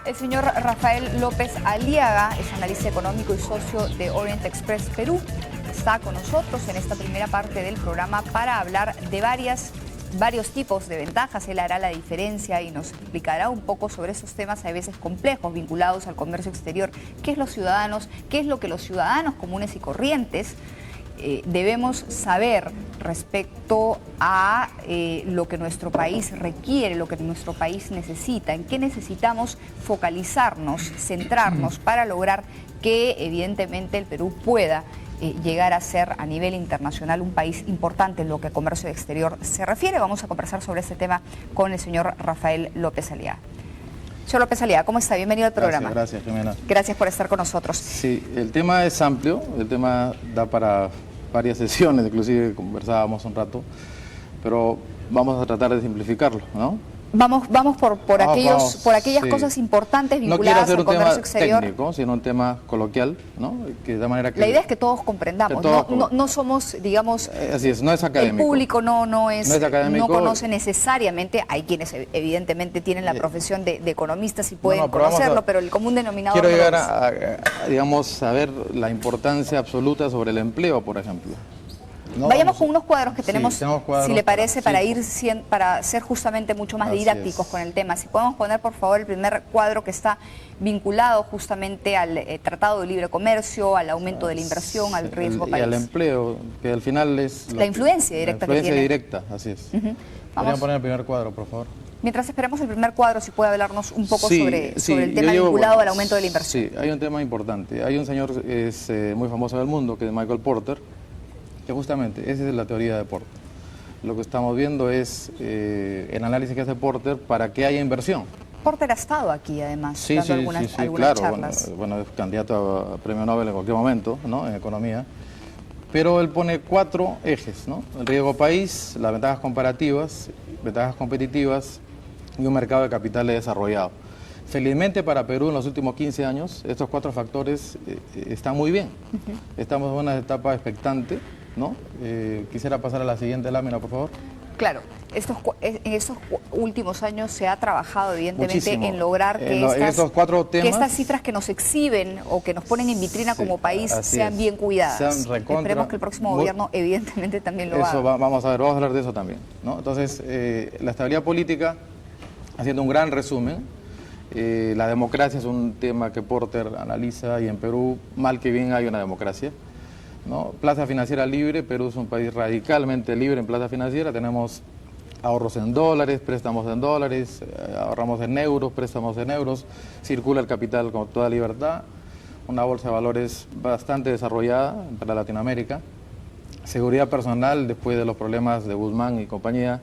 El señor Rafael López Aliaga es analista económico y socio de Orient Express Perú. Está con nosotros en esta primera parte del programa para hablar de varios tipos de ventajas. Él hará la diferencia y nos explicará un poco sobre esos temas a veces complejos vinculados al comercio exterior. ¿Qué es los ciudadanos? ¿Qué es lo que los ciudadanos comunes y corrientes debemos saber respecto a lo que nuestro país requiere, lo que nuestro país necesita? ¿En qué necesitamos focalizarnos, centrarnos para lograr que evidentemente el Perú pueda llegar a ser a nivel internacional un país importante en lo que a comercio exterior se refiere? Vamos a conversar sobre este tema con el señor Rafael López Aliaga. Señor López Aliaga, ¿cómo está? Bienvenido al programa. Gracias, Jimena. Gracias por estar con nosotros. Sí, el tema es amplio, el tema da para varias sesiones, inclusive conversábamos un rato, pero vamos a tratar de simplificarlo, ¿no? Vamos por aquellas cosas importantes vinculadas al comercio exterior. No quiero hacer un tema técnico, sino un tema coloquial, ¿no? Que de manera que la idea es que todos comprendamos, no somos, digamos, así es, no es académico. El público no conoce necesariamente, hay quienes evidentemente tienen la profesión de economistas y pueden conocerlo, pero el común denominador quiero llegar a ver la importancia absoluta sobre el empleo, por ejemplo. Vayamos con unos cuadros que tenemos, si le parece, para ser justamente mucho más didácticos con el tema. Si podemos poner, por favor, el primer cuadro que está vinculado justamente al Tratado de Libre Comercio, al aumento de la inversión, al riesgo país. Y al empleo, que al final es la influencia directa que tiene. La influencia directa, así es. Podrían poner el primer cuadro, por favor. Mientras esperamos el primer cuadro, si puede hablarnos un poco sobre el tema vinculado al aumento de la inversión. Sí, hay un tema importante. Hay un señor que es muy famoso del mundo, que es Michael Porter, que justamente esa es la teoría de Porter. Lo que estamos viendo es el análisis que hace Porter para que haya inversión. Porter ha estado aquí, además, dando algunas claro, charlas. Bueno, es candidato a premio Nobel en cualquier momento, ¿no? En economía. Pero él pone 4 ejes, ¿no? El riesgo país, las ventajas comparativas, ventajas competitivas y un mercado de capitales desarrollado. Felizmente para Perú en los últimos 15 años, estos 4 factores están muy bien. Estamos en una etapa expectante, ¿no? Quisiera pasar a la siguiente lámina, por favor. Claro, en estos últimos años se ha trabajado evidentemente muchísimo en lograr que estas cifras que nos exhiben o que nos ponen en vitrina como país sean bien cuidadas. Esperemos que el próximo gobierno evidentemente también lo haga. Vamos a hablar de eso también, ¿no? Entonces, la estabilidad política, haciendo un gran resumen, la democracia es un tema que Porter analiza y en Perú, mal que bien, hay una democracia, ¿no? Plaza financiera libre, Perú es un país radicalmente libre en plaza financiera, tenemos ahorros en dólares, préstamos en dólares, ahorramos en euros, préstamos en euros, circula el capital con toda libertad, una bolsa de valores bastante desarrollada para Latinoamérica, seguridad personal después de los problemas de Guzmán y compañía.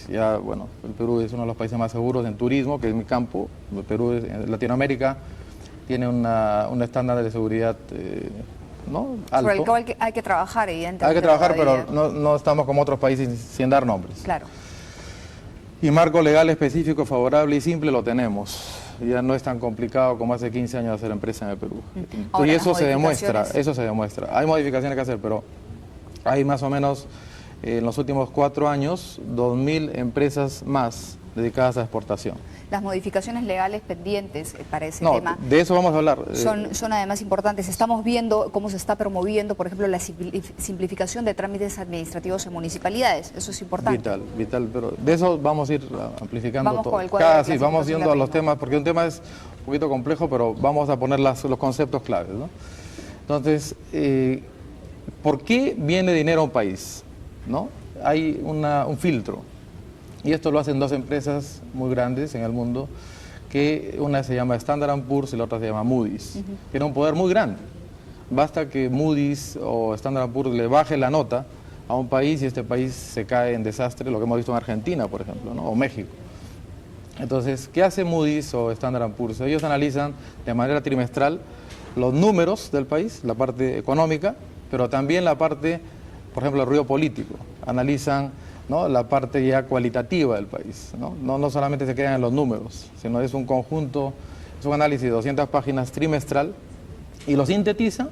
Ya, bueno, el Perú es uno de los países más seguros en turismo, que es mi campo. El Perú en Latinoamérica tiene un estándar de seguridad ¿no? alto. Sobre el cual hay que trabajar, evidentemente. Hay que trabajar, pero no estamos como otros países sin dar nombres. Claro. Y marco legal específico, favorable y simple lo tenemos. Ya no es tan complicado como hace 15 años hacer empresa en el Perú. Ahora, y eso se demuestra. Hay modificaciones que hacer, pero hay más o menos en los últimos 4 años 2.000 empresas más dedicadas a exportación. Las modificaciones legales pendientes para ese tema. De eso vamos a hablar. Son además importantes. Estamos viendo cómo se está promoviendo, por ejemplo, la simplificación de trámites administrativos en municipalidades. Eso es importante. Vital, pero de eso vamos a ir amplificando vamos todo. Con el cuadro vamos yendo a los temas, porque un tema es un poquito complejo, pero vamos a poner los conceptos claves, ¿no? Entonces, ¿por qué viene dinero a un país? ¿No? Hay un filtro, y esto lo hacen 2 empresas muy grandes en el mundo, que una se llama Standard & Poor's y la otra se llama Moody's. Tiene un poder muy grande. Basta que Moody's o Standard & Poor's le baje la nota a un país y este país se cae en desastre, lo que hemos visto en Argentina, por ejemplo, ¿no? O México. Entonces, ¿qué hace Moody's o Standard & Poor's? Ellos analizan de manera trimestral los números del país, la parte económica, pero también la parte, por ejemplo, el ruido político. Analizan, ¿no?, la parte ya cualitativa del país, ¿no? No solamente se quedan en los números, sino es un conjunto, es un análisis de 200 páginas trimestral y lo sintetiza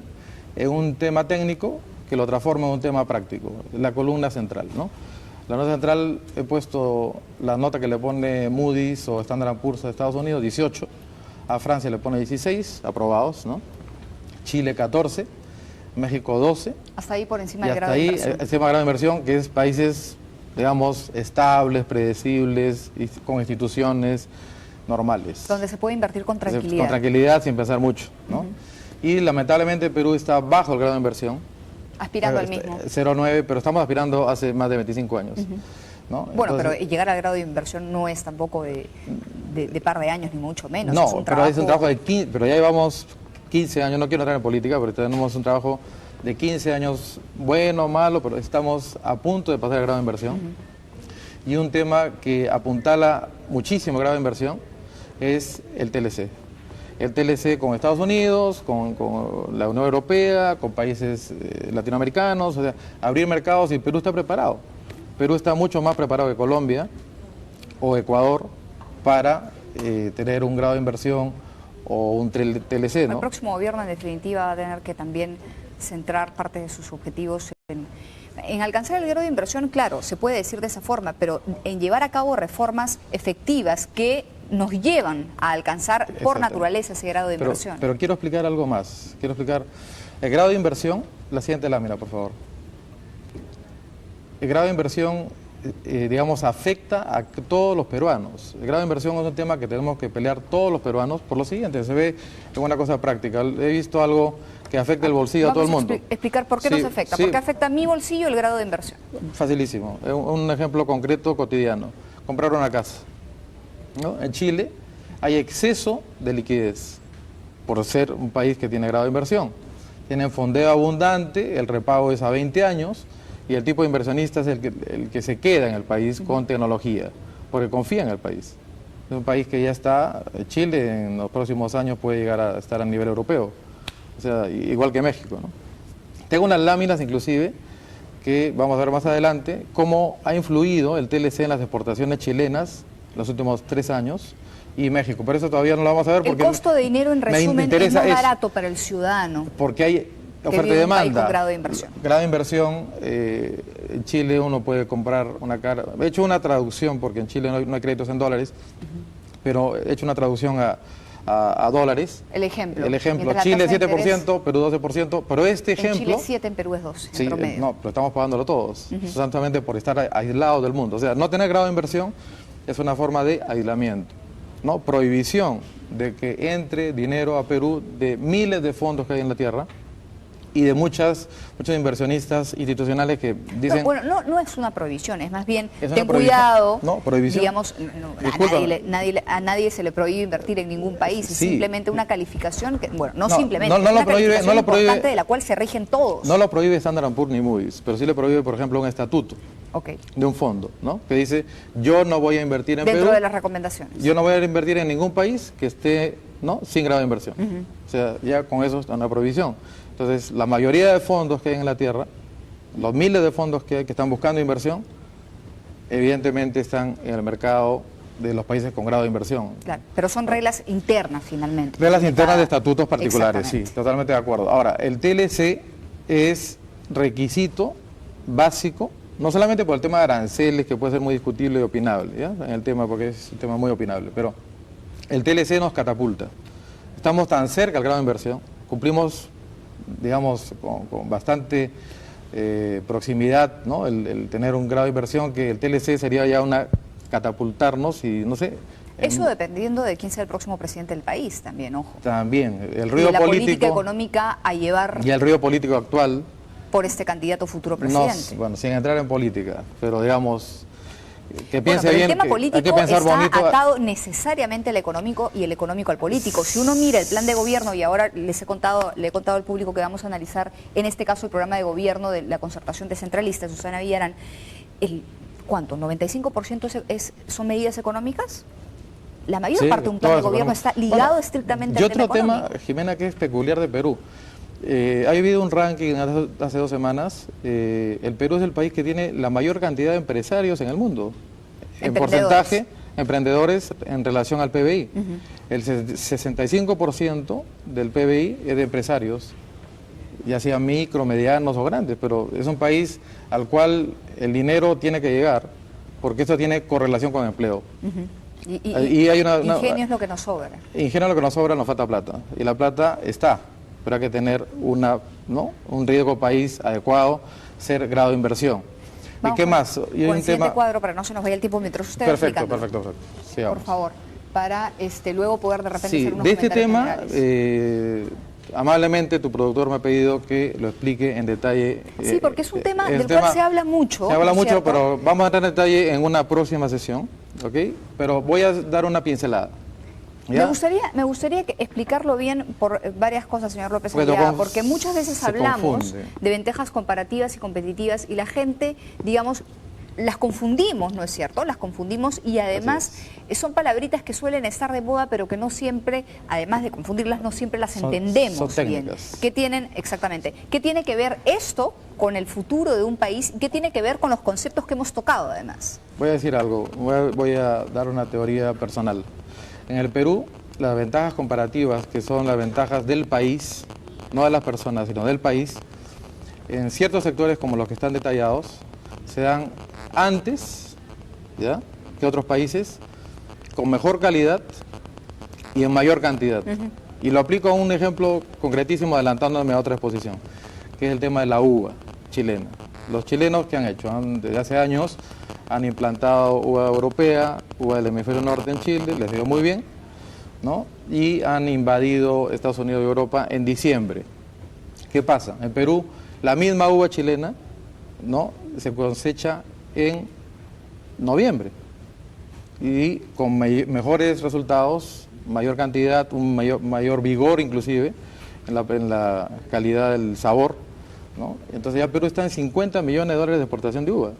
en un tema técnico que lo transforma en un tema práctico, la columna central, ¿no? La nota central, he puesto la nota que le pone Moody's o Standard & Poor's de Estados Unidos, 18. A Francia le pone 16 aprobados, ¿no? Chile 14, México 12. Hasta ahí por encima Y del hasta grado de ahí, inversión. encima del grado de inversión, que es países, digamos, estables, predecibles, con instituciones normales. Donde se puede invertir con tranquilidad. Con tranquilidad, sin pensar mucho, ¿no? Y lamentablemente Perú está bajo el grado de inversión. Aspirando al mismo. 0,9, pero estamos aspirando hace más de 25 años. ¿No? Bueno, Entonces, pero llegar al grado de inversión no es tampoco de par de años, ni mucho menos. no, es un pero es un trabajo de 15, pero ya llevamos 15 años, no quiero entrar en política, pero tenemos un trabajo de 15 años, bueno o malo, pero estamos a punto de pasar el grado de inversión. Y un tema que apuntala muchísimo el grado de inversión es el TLC. El TLC con Estados Unidos, con la Unión Europea, con países latinoamericanos, o sea, abrir mercados, y Perú está preparado. Perú está mucho más preparado que Colombia o Ecuador para tener un grado de inversión o un TLC, ¿no? El próximo gobierno, en definitiva, va a tener que también centrar parte de sus objetivos en alcanzar el grado de inversión. Claro, se puede decir de esa forma, pero en llevar a cabo reformas efectivas que nos llevan a alcanzar por naturaleza ese grado de inversión. Pero quiero explicar algo más. Quiero explicar el grado de inversión. La siguiente lámina, por favor. El grado de inversión, digamos, afecta a todos los peruanos. El grado de inversión es un tema que tenemos que pelear todos los peruanos por lo siguiente. Se ve como una cosa práctica. He visto algo que afecta el bolsillo a todo el mundo. Explicar por qué nos afecta. Sí. ¿Por qué afecta a mi bolsillo el grado de inversión? Facilísimo. Un ejemplo concreto, cotidiano. Comprar una casa, ¿no? En Chile hay exceso de liquidez por ser un país que tiene grado de inversión. Tienen fondeo abundante, el repago es a 20 años y el tipo de inversionista es el que se queda en el país con tecnología, porque confía en el país. Es un país que ya está, Chile en los próximos años puede llegar a estar a nivel europeo, o sea, igual que México, ¿no? Tengo unas láminas inclusive que vamos a ver más adelante, cómo ha influido el TLC en las exportaciones chilenas los últimos 3 años y México. Pero eso todavía no lo vamos a ver porque el costo de dinero, en resumen, es más barato para el ciudadano. Porque hay oferta y demanda. Con grado de inversión. Grado de inversión, en Chile uno puede comprar una cara. He hecho una traducción, porque en Chile no hay créditos en dólares, pero he hecho una traducción a dólares. El ejemplo. Chile 7%, Perú 12%, pero este ejemplo... En Chile 7, en Perú es 12, sí, en promedio. No, pero estamos pagándolo todos, solamente por estar aislados del mundo. O sea, no tener grado de inversión es una forma de aislamiento, ¿no? Prohibición de que entre dinero a Perú de miles de fondos que hay en la tierra y de muchos inversionistas institucionales que dicen... No es una prohibición, es más bien, ten cuidado, no, prohibición. Digamos, a nadie se le prohíbe invertir en ningún país, es simplemente una calificación, que, simplemente, es una calificación importante de la cual se rigen todos. No lo prohíbe Standard & Poor's ni Moody's, pero sí le prohíbe, por ejemplo, un estatuto de un fondo, ¿no? Que dice, yo no voy a invertir en Perú. Dentro de las recomendaciones. Yo no voy a invertir en ningún país que esté, ¿no?, sin grado de inversión. O sea, ya con eso está una prohibición. Entonces, la mayoría de fondos que hay en la tierra, los miles de fondos que hay que están buscando inversión, evidentemente están en el mercado de los países con grado de inversión. Claro, pero son reglas internas finalmente. Reglas internas de estatutos particulares, sí, totalmente de acuerdo. Ahora, el TLC es requisito básico, no solamente por el tema de aranceles, que puede ser muy discutible y opinable, ¿ya? En el tema, porque es un tema muy opinable, pero el TLC nos catapulta. Estamos tan cerca del grado de inversión, cumplimos, digamos, con bastante proximidad, ¿no? El tener un grado de inversión, que el TLC sería ya una catapultarnos y no sé. Eso dependiendo de quién sea el próximo presidente del país también, ojo. También, el ruido y la político. Política económica a llevar. Y el ruido político actual. Por este candidato futuro presidente. Bueno, sin entrar en política, pero digamos, que piense bien. El tema político hay que pensar está bonito. atado necesariamente al económico y el económico al político. Si uno mira el plan de gobierno, y ahora le he contado al público que vamos a analizar, en este caso el programa de gobierno de la concertación descentralista, Susana Villarán, ¿cuánto? ¿95% son medidas económicas? La mayor parte de un plan de gobierno está ligado estrictamente al tema económico. Y otro tema, Jimena, que es peculiar de Perú. Ha habido un ranking hace 2 semanas. El Perú es el país que tiene la mayor cantidad de empresarios en el mundo. En porcentaje, emprendedores en relación al PBI. El 65% del PBI es de empresarios. ya sean micro, medianos o grandes, pero es un país al cual el dinero tiene que llegar, porque eso tiene correlación con el empleo. Y hay ingenio es lo que nos sobra. Ingenio es lo que nos sobra, nos falta plata. Y la plata está, pero hay que tener un riesgo país adecuado, ser grado de inversión. Vamos ¿Y qué más? Y con el siguiente cuadro, para no se nos vaya el tiempo mientras usted va explicando. Perfecto. Sigamos. Por favor, para luego poder de repente hacer unos de este comentarios tema, amablemente tu productor me ha pedido que lo explique en detalle. Sí, porque es un tema del cual se habla mucho. Se habla mucho, pero vamos a entrar en detalle en una próxima sesión, ¿ok? Pero voy a dar una pincelada. ¿Ya? Me gustaría explicarlo bien por varias cosas, señor López Aliaga, porque muchas veces hablamos de ventajas comparativas y competitivas y la gente, digamos, las confundimos, ¿no es cierto? Las confundimos y además son palabritas que suelen estar de moda, pero que no siempre, además de confundirlas, no siempre las entendemos bien. ¿Qué tienen, exactamente? ¿Qué tiene que ver esto con el futuro de un país? ¿Qué tiene que ver con los conceptos que hemos tocado, además? Voy a decir algo, voy a dar una teoría personal. En el Perú, las ventajas comparativas, que son las ventajas del país, no de las personas, sino del país, en ciertos sectores como los que están detallados, se dan antes, ¿ya?, que otros países, con mejor calidad y en mayor cantidad. Y lo aplico a un ejemplo concretísimo, adelantándome a otra exposición, que es el tema de la uva chilena. Los chilenos, ¿qué han hecho? Desde hace años han implantado uva europea, uva del hemisferio norte en Chile, les dio muy bien, ¿no? Y han invadido Estados Unidos y Europa en diciembre. ¿Qué pasa? En Perú, la misma uva chilena, ¿no?, se cosecha en noviembre y con mejores resultados, mayor cantidad, un mayor vigor inclusive en la calidad del sabor, ¿no? Entonces ya Perú está en 50 millones de dólares de exportación de uva,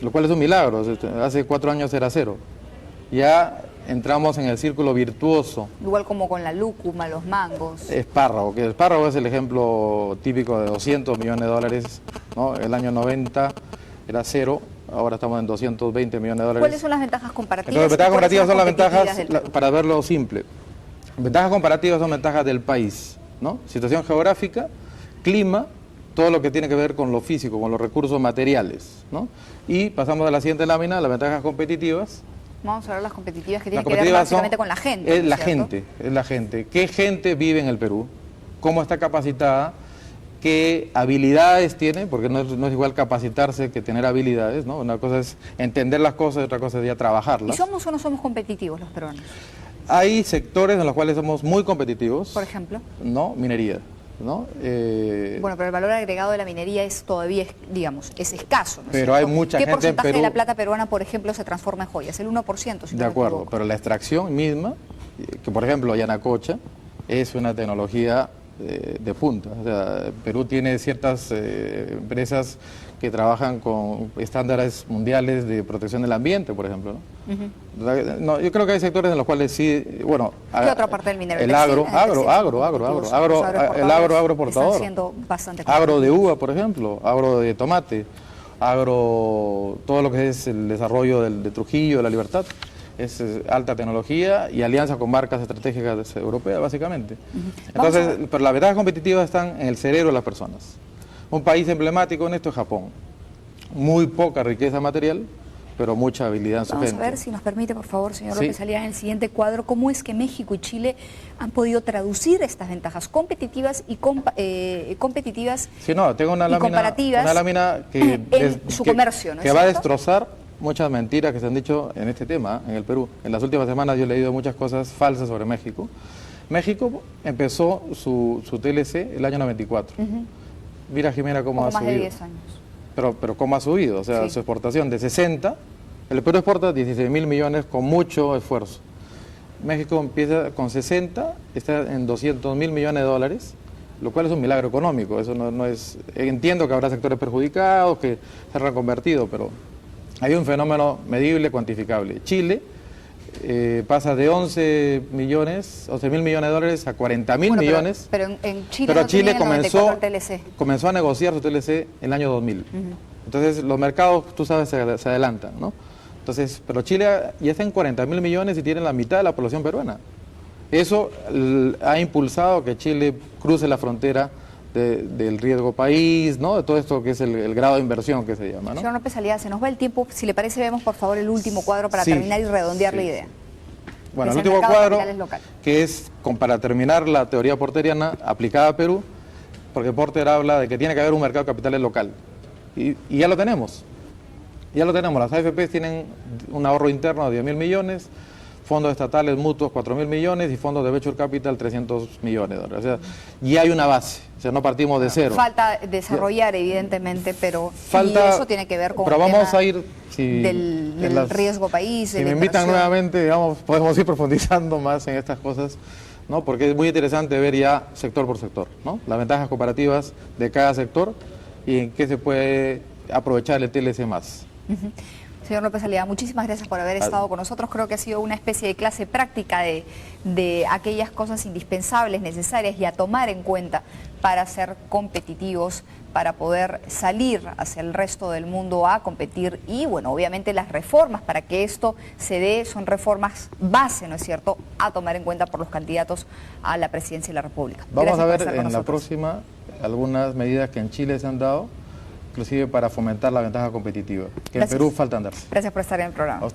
lo cual es un milagro. Hace 4 años era cero. Ya entramos en el círculo virtuoso. Igual como con la lúcuma, los mangos. Espárrago, que el espárrago es el ejemplo típico de 200 millones de dólares, ¿no? El año 90 era cero, ahora estamos en 220 millones de dólares. ¿Cuáles son las ventajas comparativas? Las ventajas comparativas son las ventajas, para verlo simple, ventajas comparativas son ventajas del país, ¿no? Situación geográfica, clima, todo lo que tiene que ver con lo físico, con los recursos materiales, ¿no? Y pasamos a la siguiente lámina, las ventajas competitivas. Vamos a ver las competitivas que tienen que ver básicamente con la gente. Es la gente. ¿Qué gente vive en el Perú? ¿Cómo está capacitada? ¿Qué habilidades tiene? Porque no es igual capacitarse que tener habilidades, ¿no? Una cosa es entender las cosas y otra cosa es ya trabajarlas. ¿Y somos o no somos competitivos los peruanos? Hay sectores en los cuales somos muy competitivos. Por ejemplo. No, minería, ¿no? Bueno, pero el valor agregado de la minería es todavía, digamos, es escaso, ¿no es pero cierto? hay mucha gente en Perú. ¿Qué porcentaje de la plata peruana, por ejemplo, se transforma en joyas? El 1%, si no de acuerdo, me equivoco. pero la extracción misma, que por ejemplo Yanacocha, es una tecnología de punta. O sea, Perú tiene ciertas empresas que trabajan con estándares mundiales de protección del ambiente, por ejemplo, ¿no? No, yo creo que hay sectores en los cuales sí, bueno... ¿Qué otra parte del minero? El agroexportador. Están siendo bastante agro de uva, por ejemplo, agro de tomate, todo lo que es el desarrollo de Trujillo, de La Libertad. Es alta tecnología y alianza con marcas estratégicas europeas, básicamente. Entonces, pero las ventajas competitivas están en el cerebro de las personas. Un país emblemático en esto es Japón. Muy poca riqueza material, pero mucha habilidad en su gente. Vamos a ver, si nos permite, por favor, señor López Aliaga, en el siguiente cuadro, cómo es que México y Chile han podido traducir estas ventajas competitivas y competitivas tengo una comparativas una lámina que, en su comercio, ¿no es que va a cierto? Destrozar muchas mentiras que se han dicho en este tema, en el Perú. En las últimas semanas yo he leído muchas cosas falsas sobre México. México empezó su TLC el año 94. Mira, Jimena, cómo ha subido. Más de 10 años. Pero cómo ha subido, o sea, su exportación de 60, el Perú exporta 16.000 millones con mucho esfuerzo. México empieza con 60, está en 200.000 millones de dólares, lo cual es un milagro económico. Eso no es... Entiendo que habrá sectores perjudicados, que se han reconvertido, pero hay un fenómeno medible, cuantificable. Chile pasa de 11.000 millones de dólares a 40.000 millones. Pero en Chile, Chile TLC. comenzó a negociar su TLC en el año 2000. Entonces los mercados, tú sabes, se adelantan, ¿no? Entonces, pero Chile ya está en 40.000 millones y tiene la mitad de la población peruana. Eso ha impulsado que Chile cruce la frontera del riesgo país, ¿no? De todo esto que es el grado de inversión que se llama, ¿no? Señor López Aliaga, se nos va el tiempo. Si le parece, vemos por favor el último cuadro para terminar y redondear la idea. Bueno, el último cuadro, que es para terminar la teoría porteriana aplicada a Perú, porque Porter habla de que tiene que haber un mercado de capitales local. Y ya lo tenemos. Ya lo tenemos. Las AFPs tienen un ahorro interno de 10.000 millones, fondos estatales mutuos 4.000 millones y fondos de venture capital 300 millones de dólares. O sea, ya hay una base. O sea, no partimos de cero. Falta desarrollar, evidentemente, pero y eso tiene que ver con pero vamos a ir del riesgo país. Si me invitan nuevamente, digamos, podemos ir profundizando más en estas cosas, ¿no? Porque es muy interesante ver ya sector por sector, ¿no? Las ventajas comparativas de cada sector y en qué se puede aprovechar el TLC más. Señor López Aliaga, muchísimas gracias por haber estado con nosotros. Creo que ha sido una especie de clase práctica de aquellas cosas indispensables, necesarias y a tomar en cuenta para ser competitivos, para poder salir hacia el resto del mundo a competir y, bueno, obviamente las reformas para que esto se dé son reformas base, ¿no es cierto?, a tomar en cuenta por los candidatos a la presidencia de la República. Vamos a ver en la próxima algunas medidas que en Chile se han dado, inclusive para fomentar la ventaja competitiva, que en Perú faltan darse. Gracias por estar en el programa.